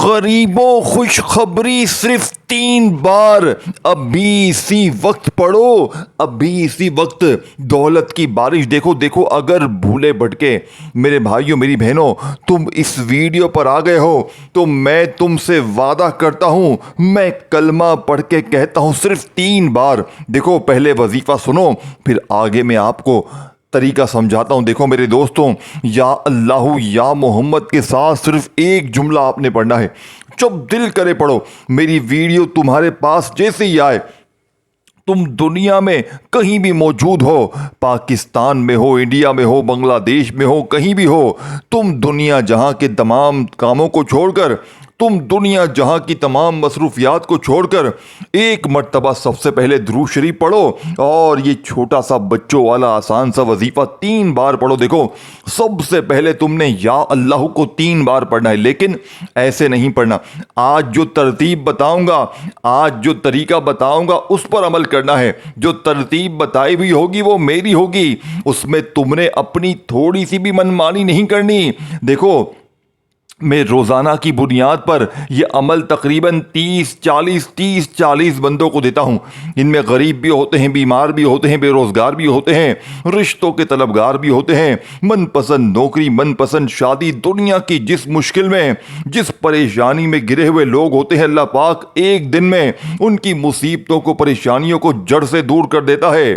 غریبوں خوشخبری صرف 3 بار، ابھی اسی وقت پڑھو، ابھی اسی وقت۔ دولت کی بارش دیکھو دیکھو، اگر بھولے بھٹکے میرے بھائیوں میری بہنوں تم اس ویڈیو پر آ گئے ہو تو میں تم سے وعدہ کرتا ہوں، میں کلمہ پڑھ کے کہتا ہوں صرف 3 بار۔ دیکھو پہلے وظیفہ سنو، پھر آگے میں آپ کو طریقہ سمجھاتا ہوں۔ دیکھو میرے دوستوں، یا اللہ یا محمد کے ساتھ صرف ایک جملہ آپ نے پڑھنا ہے، جب دل کرے پڑھو۔ میری ویڈیو تمہارے پاس جیسے ہی آئے، تم دنیا میں کہیں بھی موجود ہو، پاکستان میں ہو، انڈیا میں ہو، بنگلہ دیش میں ہو، کہیں بھی ہو، تم دنیا جہاں کے تمام کاموں کو چھوڑ کر، تم دنیا جہاں کی تمام مصروفیات کو چھوڑ کر ایک مرتبہ سب سے پہلے درود شریف پڑھو، اور یہ چھوٹا سا بچوں والا آسان سا وظیفہ 3 بار پڑھو۔ دیکھو سب سے پہلے تم نے یا اللہ کو 3 بار پڑھنا ہے، لیکن ایسے نہیں پڑھنا۔ آج جو ترتیب بتاؤں گا، آج جو طریقہ بتاؤں گا اس پر عمل کرنا ہے۔ جو ترتیب بتائی ہوئی ہوگی وہ میری ہوگی، اس میں تم نے اپنی تھوڑی سی بھی منمانی نہیں کرنی۔ دیکھو میں روزانہ کی بنیاد پر یہ عمل تقریباً 30-40 بندوں کو دیتا ہوں۔ ان میں غریب بھی ہوتے ہیں، بیمار بھی ہوتے ہیں، بے روزگار بھی ہوتے ہیں، رشتوں کے طلبگار بھی ہوتے ہیں، من پسند نوکری، من پسند شادی، دنیا کی جس مشکل میں، جس پریشانی میں گرے ہوئے لوگ ہوتے ہیں، اللہ پاک ایک دن میں ان کی مصیبتوں کو، پریشانیوں کو جڑ سے دور کر دیتا ہے۔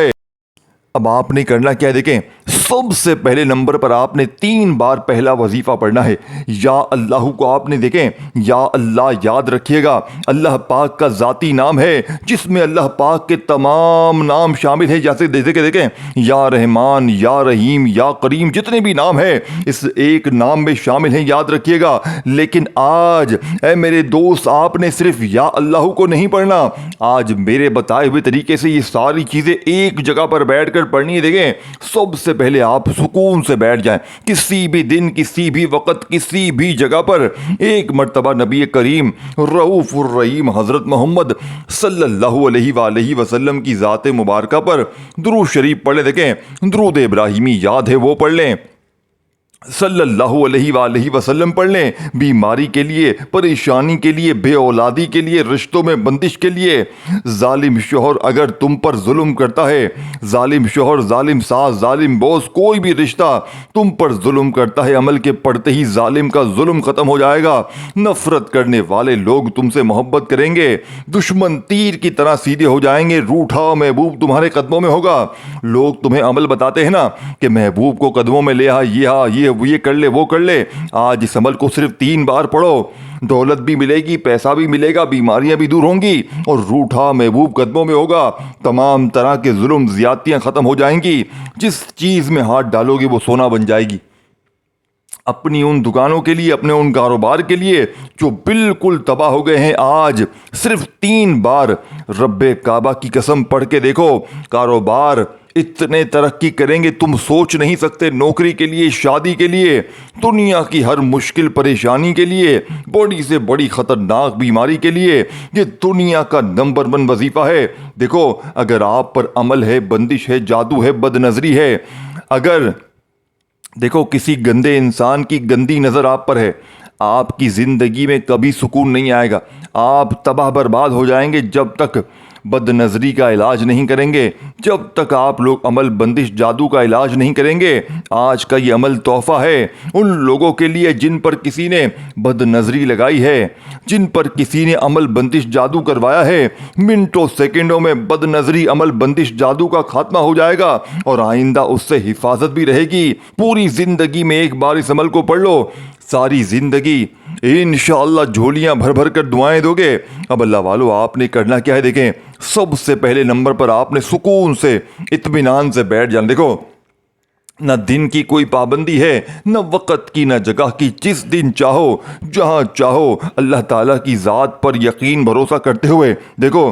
اب آپ نے کرنا کیا ہے، دیکھیں سب سے پہلے نمبر پر آپ نے 3 بار پہلا وظیفہ پڑھنا ہے۔ یا اللہ کو آپ نے دیکھیں، یا اللہ یاد رکھیے گا، اللہ پاک کا ذاتی نام ہے جس میں اللہ پاک کے تمام نام شامل ہیں۔ جیسے دیکھیں یا رحمان، یا رحیم، یا کریم، جتنے بھی نام ہیں اس ایک نام میں شامل ہیں، یاد رکھیے گا۔ لیکن آج اے میرے دوست، آپ نے صرف یا اللہ کو نہیں پڑھنا، آج میرے بتائے ہوئے طریقے سے یہ ساری چیزیں ایک جگہ پر بیٹھ کر پڑھنی ہے۔ دیکھیں سب سے پہلے آپ سکون سے بیٹھ جائیں، کسی بھی دن، کسی بھی وقت، کسی بھی جگہ پر ایک مرتبہ نبی کریم رؤوف الرحیم حضرت محمد صلی اللہ علیہ وآلہ وسلم کی ذات مبارکہ پر درود شریف پڑھ لیں۔ دیکھیں درود ابراہیمی یاد ہے وہ پڑھ لیں، صلی اللہ علیہ وآلہ وسلم پڑھ لیں۔ بیماری کے لیے، پریشانی کے لیے، بے اولادی کے لیے، رشتوں میں بندش کے لیے، ظالم شوہر اگر تم پر ظلم کرتا ہے، ظالم شوہر، ظالم ساس، ظالم باس، کوئی بھی رشتہ تم پر ظلم کرتا ہے، عمل کے پڑھتے ہی ظالم کا ظلم ختم ہو جائے گا۔ نفرت کرنے والے لوگ تم سے محبت کریں گے، دشمن تیر کی طرح سیدھے ہو جائیں گے، روٹھا محبوب تمہارے قدموں میں ہوگا۔ لوگ تمہیں عمل بتاتے ہیں نا کہ محبوب کو قدموں میں لے یہ کر لے، وہ کر لے، آج اس عمل کو صرف 3 بار پڑھو، دولت بھی ملے گی، پیسہ بھی ملے گا، بیماریاں بھی دور ہوں گی، اور روٹھا محبوب قدموں میں ہوگا۔ تمام طرح کے ظلم زیادتیاں ختم ہو جائیں گی، جس چیز میں ہاتھ ڈالو گے وہ سونا بن جائے گی۔ اپنی ان دکانوں کے لیے، اپنے ان کاروبار کے لیے جو بالکل تباہ ہو گئے ہیں، آج صرف 3 بار رب کعبہ کی قسم پڑھ کے دیکھو، کاروبار اتنے ترقی کریں گے تم سوچ نہیں سکتے۔ نوکری کے لیے، شادی کے لیے، دنیا کی ہر مشکل پریشانی کے لیے، بڑی سے بڑی خطرناک بیماری کے لیے یہ دنیا کا نمبر 1 وظیفہ ہے۔ دیکھو اگر آپ پر عمل ہے، بندش ہے، جادو ہے، بد نظری ہے، اگر دیکھو کسی گندے انسان کی گندی نظر آپ پر ہے، آپ کی زندگی میں کبھی سکون نہیں آئے گا، آپ تباہ برباد ہو جائیں گے جب تک بد نظری کا علاج نہیں کریں گے، جب تک آپ لوگ عمل بندش جادو کا علاج نہیں کریں گے۔ آج کا یہ عمل تحفہ ہے ان لوگوں کے لیے جن پر کسی نے بد نظری لگائی ہے، جن پر کسی نے عمل بندش جادو کروایا ہے۔ منٹوں سیکنڈوں میں بد نظری عمل بندش جادو کا خاتمہ ہو جائے گا، اور آئندہ اس سے حفاظت بھی رہے گی۔ پوری زندگی میں ایک بار اس عمل کو پڑھ لو، ساری زندگی انشاءاللہ جھولیاں بھر بھر کر دعائیں دو گے۔ اب اللہ والو آپ نے کرنا کیا ہے، دیکھیں سب سے پہلے نمبر پر آپ نے سکون سے، اطمینان سے بیٹھ جانا۔ دیکھو نہ دن کی کوئی پابندی ہے، نہ وقت کی، نہ جگہ کی، جس دن چاہو، جہاں چاہو، اللہ تعالیٰ کی ذات پر یقین بھروسہ کرتے ہوئے دیکھو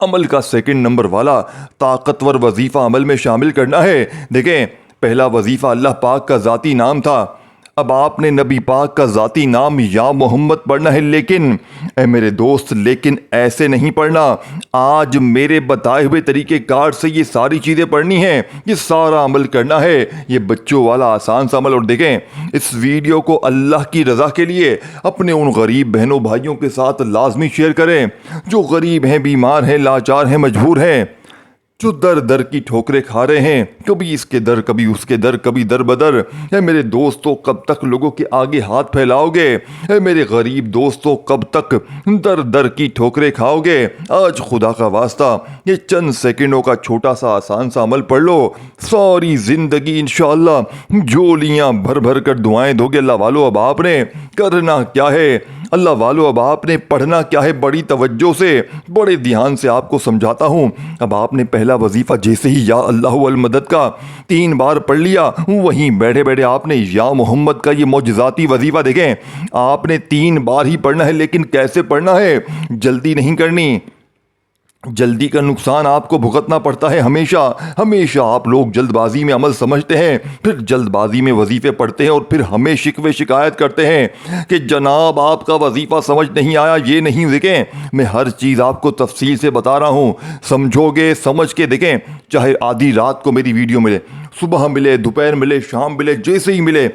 عمل کا سیکنڈ نمبر والا طاقتور وظیفہ عمل میں شامل کرنا ہے۔ دیکھیں، پہلا وظیفہ اللہ پاک کا ذاتی نام تھا، اب آپ نے نبی پاک کا ذاتی نام یا محمد پڑھنا ہے، لیکن اے میرے دوست، لیکن ایسے نہیں پڑھنا۔ آج میرے بتائے ہوئے طریقہ کار سے یہ ساری چیزیں پڑھنی ہیں، یہ سارا عمل کرنا ہے، یہ بچوں والا آسان سا عمل۔ اور دیکھیں، اس ویڈیو کو اللہ کی رضا کے لیے اپنے ان غریب بہنوں بھائیوں کے ساتھ لازمی شیئر کریں جو غریب ہیں، بیمار ہیں، لاچار ہیں، مجبور ہیں، جو در در کی ٹھوکریں کھا رہے ہیں، کبھی اس کے در کبھی اس کے در، کبھی در بدر۔ اے میرے دوستو، کب تک لوگوں کے آگے ہاتھ پھیلاؤ گے؟ اے میرے غریب دوستو، کب تک در در کی ٹھوکریں کھاؤ گے؟ آج خدا کا واسطہ یہ چند سیکنڈوں کا چھوٹا سا آسان سا عمل پڑھ لو، ساری زندگی انشاءاللہ جولیاں بھر بھر کر دعائیں دو گے۔ اللہ والو، اب آپ نے کرنا کیا ہے؟ اللہ والو، اب آپ نے پڑھنا کیا ہے؟ بڑی توجہ سے، بڑے دھیان سے آپ کو سمجھاتا ہوں۔ اب آپ نے پہلا وظیفہ جیسے ہی یا اللہ المدد کا 3 بار پڑھ لیا، وہیں بیٹھے بیٹھے آپ نے یا محمد کا یہ معجزاتی وظیفہ، دیکھیں، آپ نے 3 بار ہی پڑھنا ہے، لیکن کیسے پڑھنا ہے؟ جلدی نہیں کرنی، جلدی کا نقصان آپ کو بھگتنا پڑتا ہے۔ ہمیشہ آپ لوگ جلد بازی میں عمل سمجھتے ہیں، پھر جلد بازی میں وظیفے پڑھتے ہیں، اور پھر ہمیں شکوے شکایت کرتے ہیں کہ جناب آپ کا وظیفہ سمجھ نہیں آیا، یہ نہیں۔ دیکھیں، میں ہر چیز آپ کو تفصیل سے بتا رہا ہوں، سمجھو گے، سمجھ کے دیکھیں، چاہے آدھی رات کو میری ویڈیو ملے، صبح ملے، دوپہر ملے، شام ملے، جیسے ہی ملے،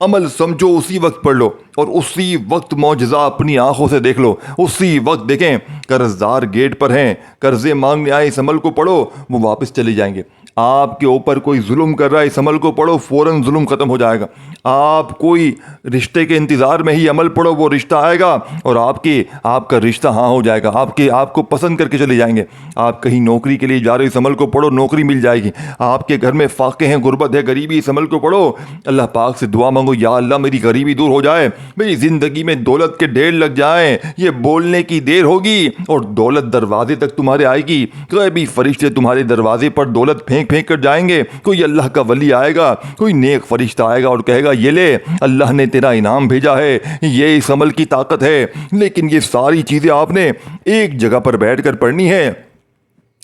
عمل سمجھو، اسی وقت پڑھ لو، اور اسی وقت معجزہ اپنی آنکھوں سے دیکھ لو، اسی وقت۔ دیکھیں، قرض دار گیٹ پر ہیں، قرضے مانگنے آئے، اس عمل کو پڑھو، وہ واپس چلے جائیں گے۔ آپ کے اوپر کوئی ظلم کر رہا ہے، اس عمل کو پڑھو، فوراً ظلم ختم ہو جائے گا۔ آپ کوئی رشتے کے انتظار میں ہی عمل پڑھو، وہ رشتہ آئے گا، اور آپ کا رشتہ ہاں ہو جائے گا، آپ کو پسند کر کے چلے جائیں گے۔ آپ کہیں نوکری کے لیے جا رہے، اس عمل کو پڑھو، نوکری مل جائے گی۔ آپ کے گھر میں فاقے ہیں، غربت ہے، غریبی، اس عمل کو پڑھو، اللہ پاک سے دعا مانگو، یا اللہ میری غریبی دور ہو جائے، میری زندگی میں دولت کے ڈھیر لگ جائیں، یہ بولنے کی دیر ہوگی اور دولت دروازے تک تمہارے آئے گی۔ غیبی فرشتے تمہارے دروازے پر دولت پھینک کر جائیں گے۔ کوئی اللہ کا ولی آئے گا، کوئی نیک فرشتہ آئے گا اور کہے گا، یہ لے، اللہ نے تیرا انعام بھیجا ہے، یہ اس عمل کی طاقت ہے۔ لیکن یہ ساری چیزیں آپ نے ایک جگہ پر بیٹھ کر پڑھنی ہے۔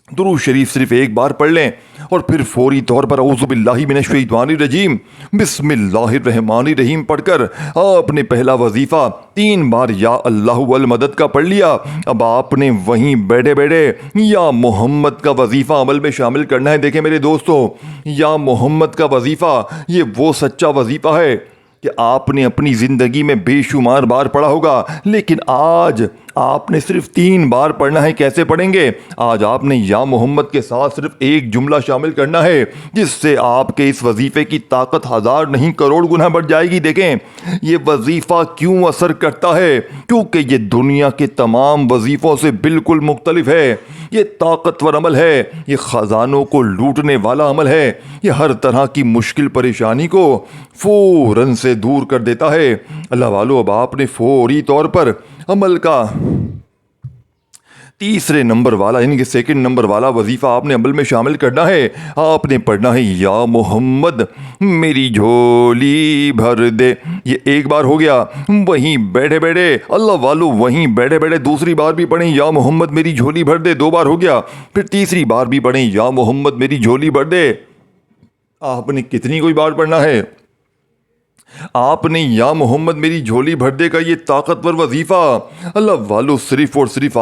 درود شریف صرف ایک بار پڑھ لیں، اور پھر فوری طور پر اعوذ باللہ من الشیطان الرجیم بسم اللہ الرحمن الرحیم پڑھ کر آپ نے پہلا وظیفہ 3 بار یا اللہ والمدد کا پڑھ لیا۔ اب آپ نے وہیں بیٹھے بیٹھے یا محمد کا وظیفہ عمل میں شامل کرنا ہے۔ دیکھیں میرے دوستو، یا محمد کا وظیفہ یہ وہ سچا وظیفہ ہے کہ آپ نے اپنی زندگی میں بے شمار بار پڑھا ہوگا، لیکن آج آپ نے صرف 3 بار پڑھنا ہے۔ کیسے پڑھیں گے؟ آج آپ نے یا محمد کے ساتھ صرف ایک جملہ شامل کرنا ہے، جس سے آپ کے اس وظیفے کی طاقت 1000 نہیں کروڑ گنا بڑھ جائے گی۔ دیکھیں، یہ وظیفہ کیوں اثر کرتا ہے؟ کیونکہ یہ دنیا کے تمام وظیفوں سے بالکل مختلف ہے، یہ طاقتور عمل ہے، یہ خزانوں کو لوٹنے والا عمل ہے، یہ ہر طرح کی مشکل پریشانی کو فوراً سے دور کر دیتا ہے۔ اللہ والو، اب آپ نے فوری طور پر عمل کا تیسرے نمبر والا، یعنی کہ سیکنڈ نمبر والا وظیفہ آپ نے عمل میں شامل کرنا ہے۔ آپ نے پڑھنا ہے، یا محمد میری جھولی بھر دے۔ یہ ایک بار ہو گیا، وہیں بیٹھے بیٹھے اللہ والو، وہیں بیٹھے بیٹھے دوسری بار بھی پڑھیں، یا محمد میری جھولی بھر دے، 2 بار ہو گیا، پھر تیسری بار بھی پڑھیں، یا محمد میری جھولی بھر دے۔ آپ نے کتنی کوئی بار پڑھنا ہے؟ آپ نے یا محمد میری جھولی بھر دے کا یہ طاقتور وظیفہ اللہ والو صرف اور صرف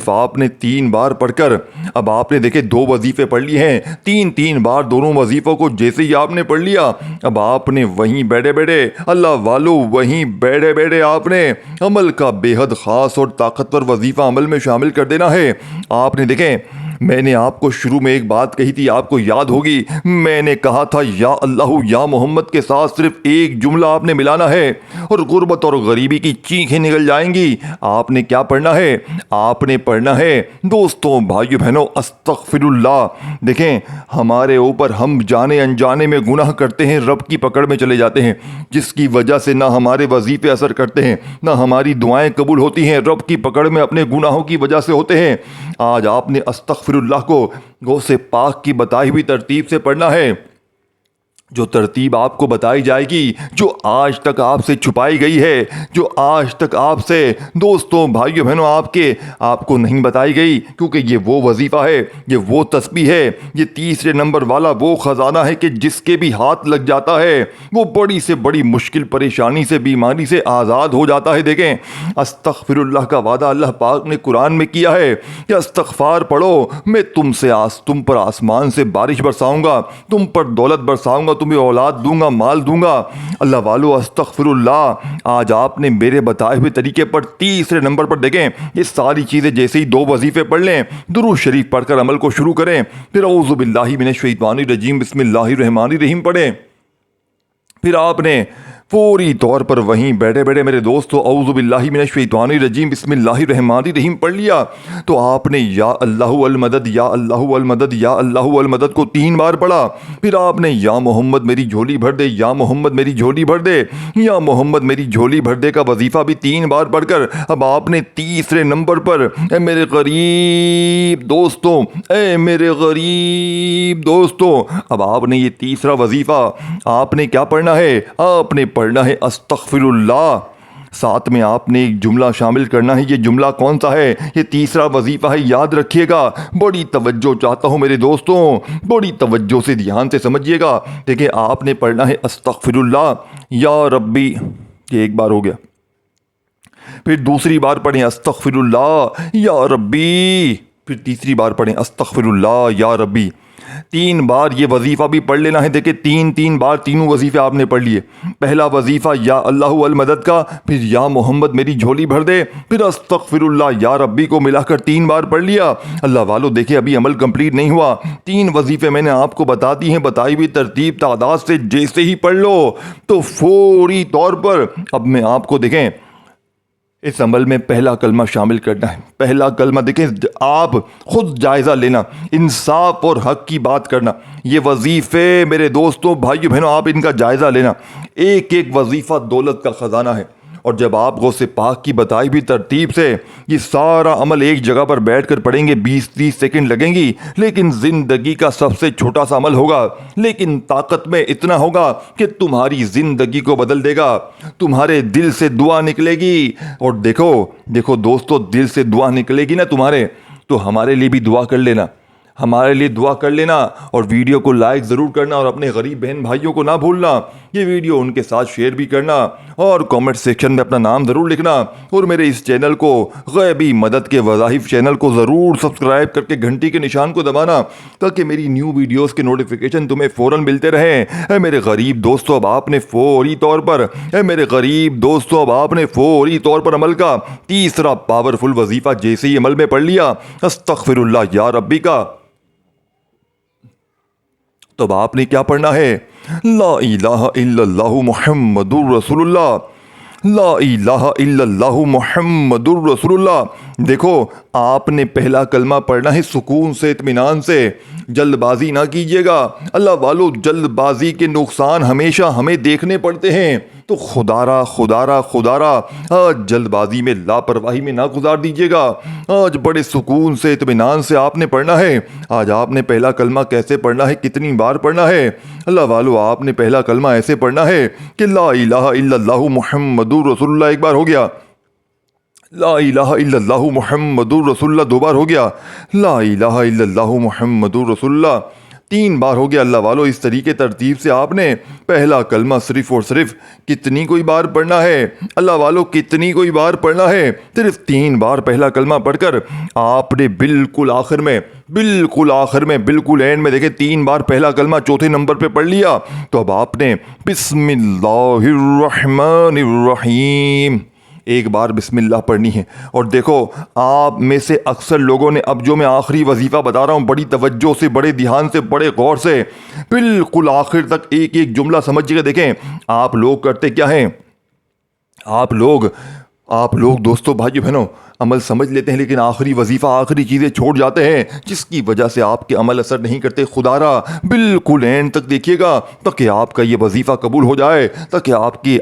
آپ نے 3 بار پڑھ کر، اب آپ نے دیکھے 2 وظیفے پڑھ لیے ہیں، 3 بار دونوں وظیفوں کو جیسے ہی آپ نے پڑھ لیا، اب آپ نے وہیں بیٹھے بیٹھے اللہ والو، وہیں بیٹھے بیٹھے آپ نے عمل کا بے حد خاص اور طاقتور وظیفہ عمل میں شامل کر دینا ہے۔ آپ نے دیکھیں، میں نے آپ کو شروع میں ایک بات کہی تھی، آپ کو یاد ہوگی، میں نے کہا تھا یا اللہ یا محمد کے ساتھ صرف ایک جملہ آپ نے ملانا ہے اور غربت اور غریبی کی چیخیں نکل جائیں گی۔ آپ نے کیا پڑھنا ہے؟ آپ نے پڑھنا ہے دوستوں، بھائیو بہنوں، استغفر اللہ۔ دیکھیں، ہمارے اوپر ہم جانے انجانے میں گناہ کرتے ہیں، رب کی پکڑ میں چلے جاتے ہیں، جس کی وجہ سے نہ ہمارے وظیفے اثر کرتے ہیں، نہ ہماری دعائیں قبول ہوتی ہیں، رب کی پکڑ میں اپنے گناہوں کی وجہ سے ہوتے ہیں۔ آج آپ نے استغفر اللہ کو غوث پاک کی بتائی ہوئی ترتیب سے پڑھنا ہے۔ جو ترتیب آپ کو بتائی جائے گی، جو آج تک آپ سے چھپائی گئی ہے، جو آج تک آپ سے دوستوں بھائیوں بہنوں آپ کو نہیں بتائی گئی، کیونکہ یہ وہ وظیفہ ہے، یہ وہ تسبیح ہے، یہ تیسرے نمبر والا وہ خزانہ ہے کہ جس کے بھی ہاتھ لگ جاتا ہے وہ بڑی سے بڑی مشکل پریشانی سے، بیماری سے آزاد ہو جاتا ہے۔ دیکھیں، استغفر اللہ کا وعدہ اللہ پاک نے قرآن میں کیا ہے کہ استغفار پڑھو، میں تم پر آسمان سے بارش برساؤں گا، تم پر دولت برساؤں گا، تمہیں اولاد دوں گا، مال دوں گا۔ اللہ والو استغفر اللہ، آج آپ نے میرے بتائے ہوئے طریقے پر تیسرے نمبر پر دیکھیں، یہ ساری چیزیں جیسے ہی 2 وظیفے پڑھ لیں، درود شریف پڑھ کر عمل کو شروع کریں، پھر اعوذ باللہ من الشیطان الرجیم بسم اللہ الرحمن الرحیم پڑھیں، پھر آپ نے فوری طور پر وہیں بیٹھے بیٹھے میرے دوستو اعوذ باللہ من الشیطان الرجیم بسم اللہ الرحمن الرحیم پڑھ لیا، تو آپ نے یا اللہ المدد یا اللہ المدد یا اللہ المدد کو 3 بار پڑھا، پھر آپ نے یا محمد میری جھولی بھر دے، یا محمد میری جھولی بھر دے، یا محمد میری جھولی بھر دے کا وظیفہ بھی 3 بار پڑھ کر اب آپ نے تیسرے نمبر پر اے میرے غریب دوستوں، اے میرے غریب دوستوں، اب آپ نے یہ تیسرا وظیفہ آپ نے کیا پڑھنا ہے؟ آپ نے پڑھنا ہے استغفر اللہ، ساتھ میں آپ نے ایک جملہ شامل کرنا ہے۔ یہ جملہ کون سا ہے؟ یہ تیسرا وظیفہ ہے، یاد رکھیے گا، بڑی توجہ چاہتا ہوں میرے دوستوں، بڑی توجہ سے دھیان سے سمجھیے گا۔ دیکھیں، آپ نے پڑھنا ہے استغفر اللہ یا ربی، یہ ایک بار ہو گیا، پھر دوسری بار پڑھیں استغفر اللہ یا ربی، پھر تیسری بار پڑھیں استغفر اللہ یا ربی، 3 بار یہ وظیفہ بھی پڑھ لینا ہے۔ دیکھیں 3 بار تینوں وظیفے آپ نے پڑھ لیے، پہلا وظیفہ یا اللہ المدد کا، پھر یا محمد میری جھولی بھر دے، پھر استغفر اللہ یا ربی کو ملا کر 3 بار پڑھ لیا۔ اللہ والو دیکھیں، ابھی عمل کمپلیٹ نہیں ہوا، 3 وظیفے میں نے آپ کو بتا دی ہیں، بتائی ہوئی ترتیب تعداد سے جیسے ہی پڑھ لو تو فوری طور پر اب میں آپ کو دیکھیں اس عمل میں پہلا کلمہ شامل کرنا ہے۔ پہلا کلمہ دیکھیں، آپ خود جائزہ لینا، انصاف اور حق کی بات کرنا، یہ وظیفے میرے دوستوں بھائیو بہنوں آپ ان کا جائزہ لینا، ایک ایک وظیفہ دولت کا خزانہ ہے۔ اور جب آپ غوث پاک کی بتائی بھی ترتیب سے یہ سارا عمل ایک جگہ پر بیٹھ کر پڑھیں گے، 20-30 سیکنڈ لگیں گی، لیکن زندگی کا سب سے چھوٹا سا عمل ہوگا، لیکن طاقت میں اتنا ہوگا کہ تمہاری زندگی کو بدل دے گا۔ تمہارے دل سے دعا نکلے گی، اور دیکھو دوستو، دل سے دعا نکلے گی نا تمہارے، تو ہمارے لیے بھی دعا کر لینا، ہمارے لیے دعا کر لینا، اور ویڈیو کو لائک ضرور کرنا، اور اپنے غریب بہن بھائیوں کو نہ بھولنا، یہ ویڈیو ان کے ساتھ شیئر بھی کرنا، اور کامنٹ سیکشن میں اپنا نام ضرور لکھنا، اور میرے اس چینل کو، غیبی مدد کے وظائف چینل کو ضرور سبسکرائب کر کے گھنٹی کے نشان کو دبانا، تاکہ میری نیو ویڈیوز کے نوٹیفیکیشن تمہیں فوراً ملتے رہیں۔ اے میرے غریب دوستو، اب آپ نے فوری طور پر عمل کا تیسرا پاورفل وظیفہ جیسے ہی عمل میں پڑھ لیا، استغفر اللہ یا ربی کا، تو اب آپ نے کیا پڑھنا ہے؟ لا الہ الا اللہ محمد الرسول اللہ، لا الہ الا اللہ محمد الرسول اللہ۔ دیکھو، آپ نے پہلا کلمہ پڑھنا ہے سکون سے، اطمینان سے، جلد بازی نہ کیجیے گا۔ اللہ والو، جلد بازی کے نقصان ہمیشہ ہمیں دیکھنے پڑتے ہیں، تو خدارا آج جلد بازی میں، لاپرواہی میں نہ گزار دیجیے گا، آج بڑے سکون سے، اطمینان سے آپ نے پڑھنا ہے۔ آج آپ نے پہلا کلمہ کیسے پڑھنا ہے، کتنی بار پڑھنا ہے؟ اللہ والو، آپ نے پہلا کلمہ ایسے پڑھنا ہے کہ لا الہ الا اللہ محمد الرسول اللہ، ایک بار ہو گیا، لا الہ الا اللہ محمد الرسول اللہ 2 بار ہو گیا، لا الہ الا اللہ محمد الرسول اللہ 3 بار ہو گیا۔ اللہ والو، اس طریقے ترتیب سے آپ نے پہلا کلمہ صرف اور صرف کتنی کوئی بار پڑھنا ہے؟ اللہ والو، کتنی کوئی بار پڑھنا ہے؟ صرف 3 بار پہلا کلمہ پڑھ کر آپ نے بالکل آخر میں، بالکل اینڈ میں دیکھیں 3 بار پہلا کلمہ چوتھے نمبر پہ پڑھ لیا، تو اب آپ نے بسم اللہ الرحمن الرحیم، ایک بار بسم اللہ پڑھنی ہے۔ اور دیکھو، آپ میں سے اکثر لوگوں نے، اب جو میں آخری وظیفہ بتا رہا ہوں، بڑی توجہ سے، بڑے دھیان سے، بڑے غور سے بالکل آخر تک ایک ایک جملہ سمجھیے گا۔ دیکھیں، آپ لوگ کرتے کیا ہیں، آپ لوگ دوستو بھائیو بہنوں عمل سمجھ لیتے ہیں، لیکن آخری وظیفہ، آخری چیزیں چھوڑ جاتے ہیں، جس کی وجہ سے آپ کے عمل اثر نہیں کرتے۔ خدارا بالکل اینڈ تک دیکھیے گا، تاکہ آپ کا یہ وظیفہ قبول ہو جائے، تاکہ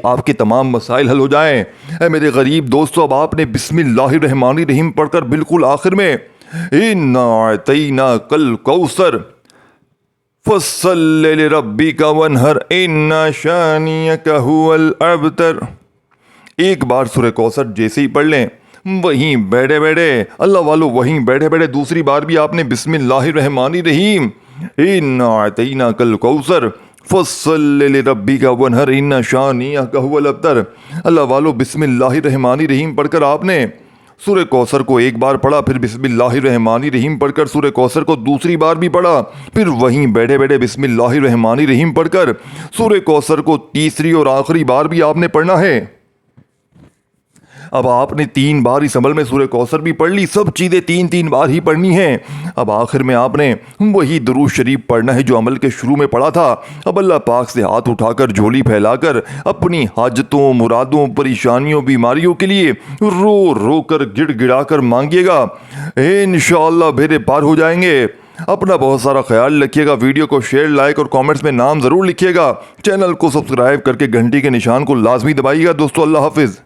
آپ کے تمام مسائل حل ہو جائیں۔ اے میرے غریب دوستو، اب آپ نے بسم اللہ الرحمن الرحیم پڑھ کر بالکل آخر میں اِنَّا أَعْطَيْنَاكَ الْكَوْثَرَ، فصل لربک وانحر ان شانیک هو الابتر۔ ایک بار سورہ کوثر جیسے ہی پڑھ لیں وہیں بیٹھے بیٹھے اللہ والو وہیں بیٹھے بیٹھے دوسری بار بھی آپ نے بسم اللہ الرحمن الرحیم انا اعطیناک الکوثر فصل لربک وانحر ان شانیک هو الابتر، اللہ والو بسم اللہ الرحمن الرحیم پڑھ کر آپ نے سورہ کوثر کو ایک بار پڑھا، پھر بسم اللہ الرحمن الرحیم پڑھ کر سورہ کوثر کو دوسری بار بھی پڑھا، پھر وہیں بیٹھے بیٹھے بسم اللہ الرحمن الرحیم پڑھ کر سورہ کوثر کو تیسری اور آخری بار بھی آپ نے پڑھنا ہے۔ اب آپ نے 3 بار اس عمل میں سورہ کوثر بھی پڑھ لی، سب چیزیں 3 بار ہی پڑھنی ہیں۔ اب آخر میں آپ نے وہی درود شریف پڑھنا ہے جو عمل کے شروع میں پڑھا تھا۔ اب اللہ پاک سے ہاتھ اٹھا کر جھولی پھیلا کر اپنی حاجتوں، مرادوں، پریشانیوں، بیماریوں کے لیے رو رو کر گڑ گڑا کر مانگیے گا، انشاءاللہ بیڑے پار ہو جائیں گے۔ اپنا بہت سارا خیال رکھیے گا، ویڈیو کو شیئر، لائک اور کامنٹس میں نام ضرور لکھیے گا، چینل کو سبسکرائب کر کے گھنٹی کے نشان کو لازمی دبائیے گا۔ دوستو اللہ حافظ۔